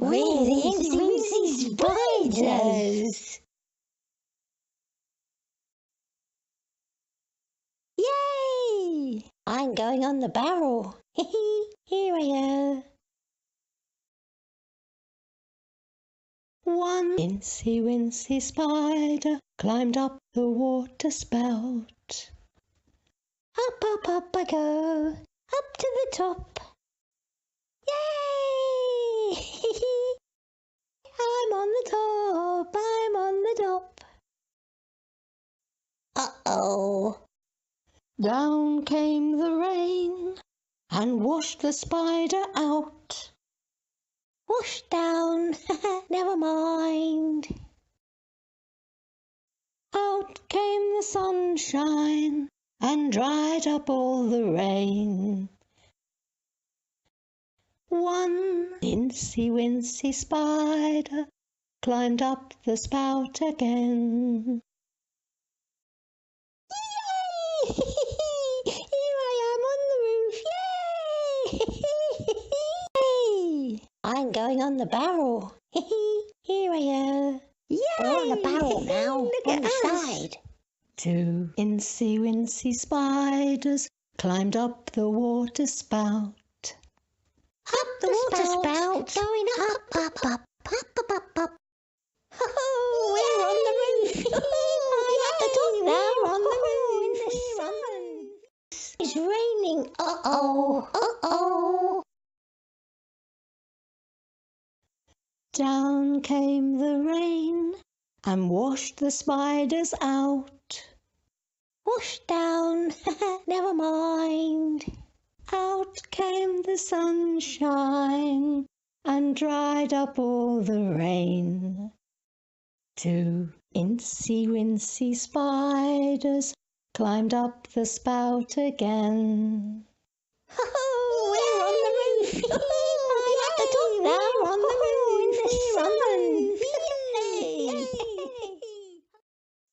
We're the Incy Wincy Spiders! Yay! I'm going on the barrel. Here I am. One Incy Wincy Spider climbed up the water spout. Up, up, up I go, up to the top. Yay! I'm on the top, I'm on the top. Uh-oh. Down came the rain and washed the spider out. Wash down, never mind. Out came the sunshine and dried up all the rain. One Incy Wincy Spider climbed up the spout again. Yay! Here I am on the roof. Yay! I'm going on the barrel. Here I am. Yay! We're on the barrel now. Look on the side. Two Incy Wincy Spiders climbed up the water spout. Up the water spout, going up, up, up, up, up, up, up. Oh, we're on the roof. I'm at the top now, on the roof. It's raining. Uh-oh, uh-oh. Down came the rain and washed the spiders out. Wash down, never mind. Out came the sunshine and dried up all the rain. Two Incy Wincy Spiders climbed up the spout again. Oh, we're on the roof. I'm at the top now, on the roof.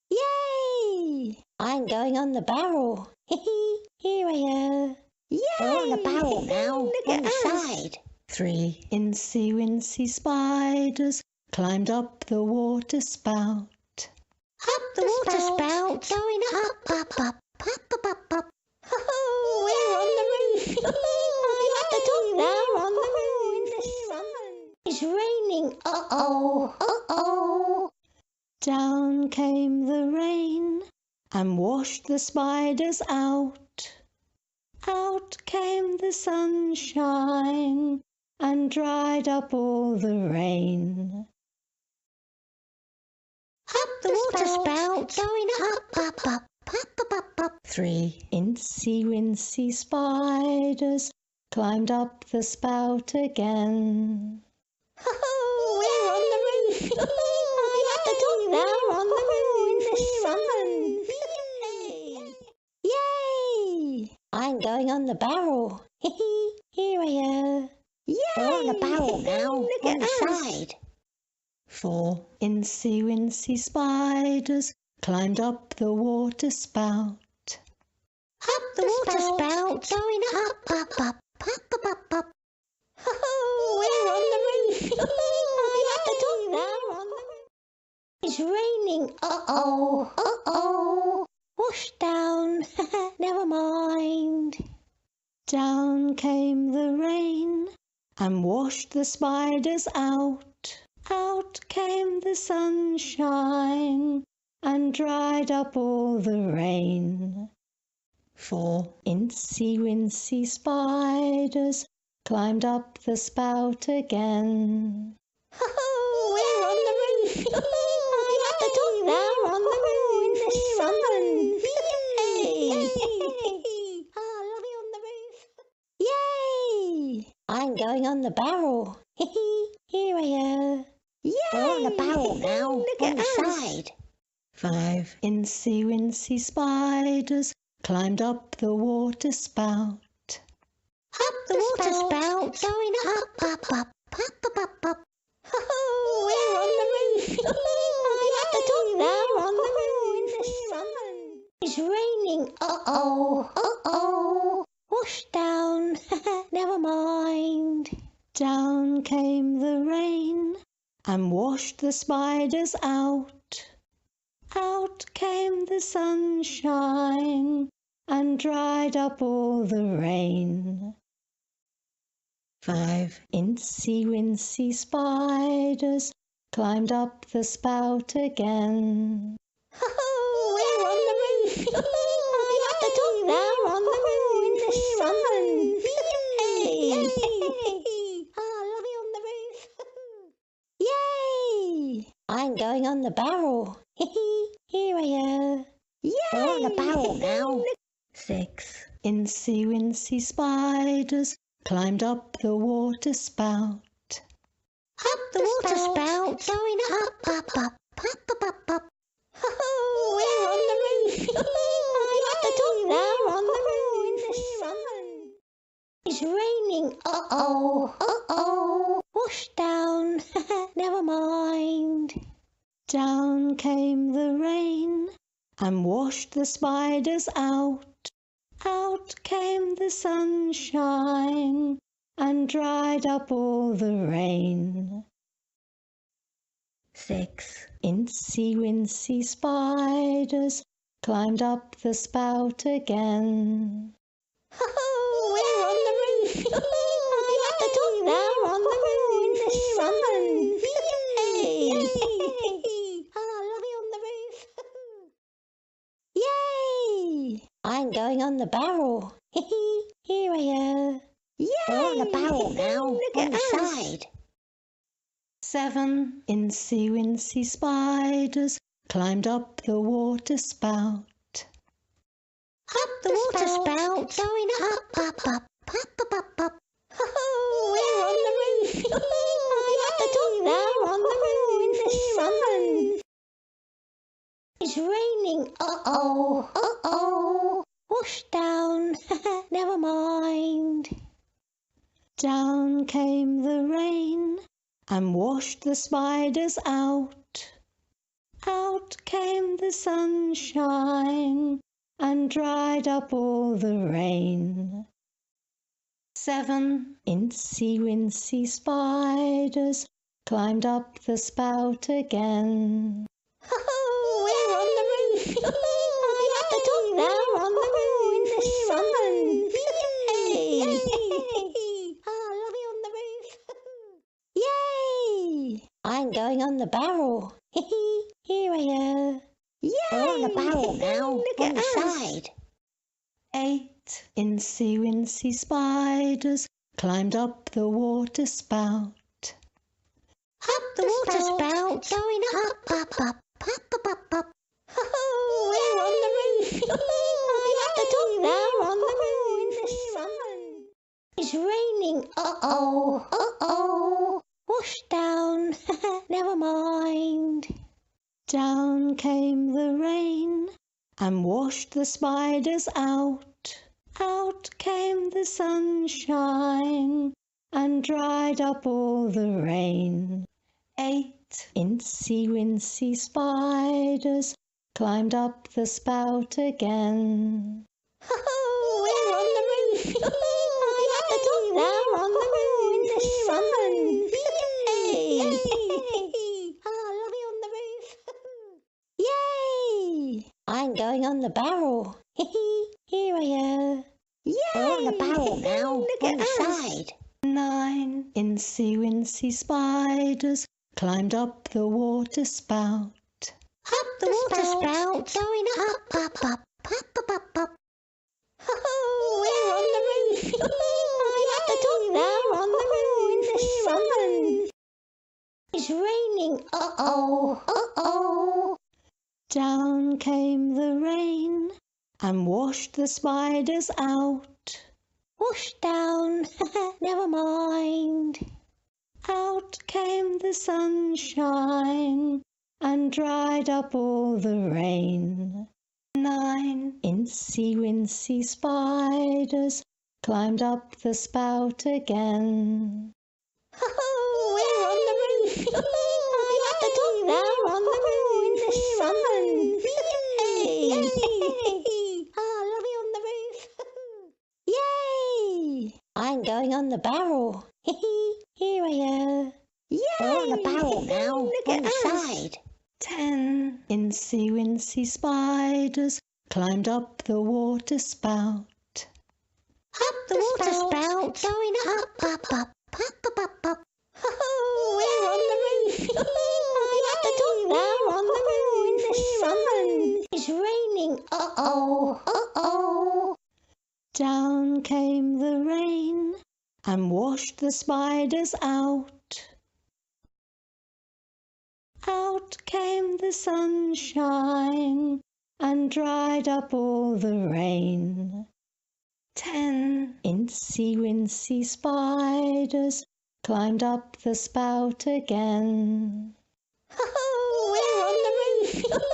Yay! I'm going on the barrel. Here I am. Yay! We're on the barrel now. Look on the side. Three Incy Wincy Spiders climbed up the water spout. Up the water spout, going up, up, up, up, up, up, up. Oh, we're on the roof. I'm at the top now, on the roof. It's raining. Uh-oh, uh-oh. Down came the rain and washed the spiders out. Out came the sunshine and dried up all the rain. Up the water spout, going up, up, up, up, up, up, up. Three Incy Wincy Spiders climbed up the spout again. Oh, we're on the roof. I'm at the top now, on the roof. Yay! I'm going on the barrel. Here I am. Yay! We're on the barrel now. Look on the side. Four Incy Wincy Spiders climbed up the water spout. Up the water spout, going up, up, up, up, up, up, up. Oh, we're on the roof. I'm at the top now, on the roof. It's raining. Uh-oh, uh-oh. Wash down, never mind. Down came the rain and washed the spiders out. Out came the sunshine and dried up all the rain. Four Incy Wincy Spiders climbed up the spout again. Oh, we're on the roof. I'm at the top now, on the roof. Oh, I love you on the roof. Yay! I'm going on the barrel. Here I am. Yay! We're on the barrel now. Look on the side. Five Incy Wincy Spiders climbed up the water spout. Up the water spout, going up, up, up, up, up, up, up. Oh, we're on the roof. I'm at the top now, on the roof. It's raining. Uh-oh, uh-oh. Wash down, never mind. Down came the the rain and washed the spiders out. Out came the sunshine and dried up all the rain. 5 Incy Wincy Spiders climbed up the spout again. Oh, we're on the roof! I'm at the top now, on the roof, in the sun! Yay! Oh, lovely on the roof! Yay! I'm going on the barrel. Here I am. Yay! We're on the barrel now. 6 Incy Wincy Spiders climbed up the water spout. Up the water spout, going up, up, up, up, up, up, up. Oh, we're on the roof! I'm at the top now, on the roof, in the sun! It's raining, uh-oh, uh-oh. Wash down, never mind. Down came the rain and washed the spiders out. Out came the sunshine and dried up all the rain. 6 Incy Wincy Spiders climbed up the spout again. Oh, we're on the roof! I'm at the top now, on the roof, in the sun! Yay! Oh, lovely on the roof! Yay! I'm going on the barrel. Here I am. Yay! We're on the barrel now, on the side. 7 Incy Wincy Spiders climbed up the water spout. Up the water spout, going up, up, up, up, up, up, up. Oh, we're on the roof! I'm at the top now, on the roof, in the sun! It's raining, uh-oh, uh-oh. Wash down, never mind. Down came the rain and washed the spiders out. Out came the sunshine and dried up all the rain. 7 Incy Wincy Spiders climbed up the spout again. Oh, we're on the roof! I'm at the top now, on the roof, in the sun! Yay! Oh, lovely on the roof! Yay! I'm going on the barrel. Here I am. Yay! We're on the barrel now, on the side. 8 Incy Wincy Spiders climbed up the water spout. Up the water spout, going up, up, up, up, up, up, up. Oh, we're on the roof! I'm at the top now, on the roof, in the sun! It's raining, uh-oh, uh-oh. Wash down, never mind. Down came the rain and washed the spiders out. Out came the sunshine and dried up all the rain. 8 Incy Wincy Spiders climbed up the spout again. Oh, we're on the roof! I'm at the top now, on the roof, in the sun! Yay! Oh, lovely on the roof! Yay! I'm going on the barrel. Here I am. Yay! We're on the barrel now, on the side. 9 Incy Wincy Spiders climbed up the water spout. Up the water spout, going up, up, up, up, up, up, up. Oh, we're on the roof! I'm at the top now, on the roof, in the sun! It's raining, uh-oh, uh-oh. Down came the rain and washed the spiders out. Wash down, never mind. Out came the sunshine and dried up all the rain. 9 Incy Wincy Spiders climbed up the spout again. Oh, we're on the roof! I'm at the top now, on the roof, in the sun! Yay! Oh, lovely on the roof! Yay! I'm going on the barrel. Here I am. Yay! outside. 10 Incy Wincy Spiders climbed up the water spout. Up the water spout, going up, up, up, up, up, up, up. Oh, we're on the roof. I'm at the top now. We're on the roof. In the sun. It's raining. Uh-oh, uh-oh. Down came the rain and washed the spiders out. Out came the sunshine and dried up all the rain. 10 Incy Wincy Spiders climbed up the spout again. Oh, we're on the roof.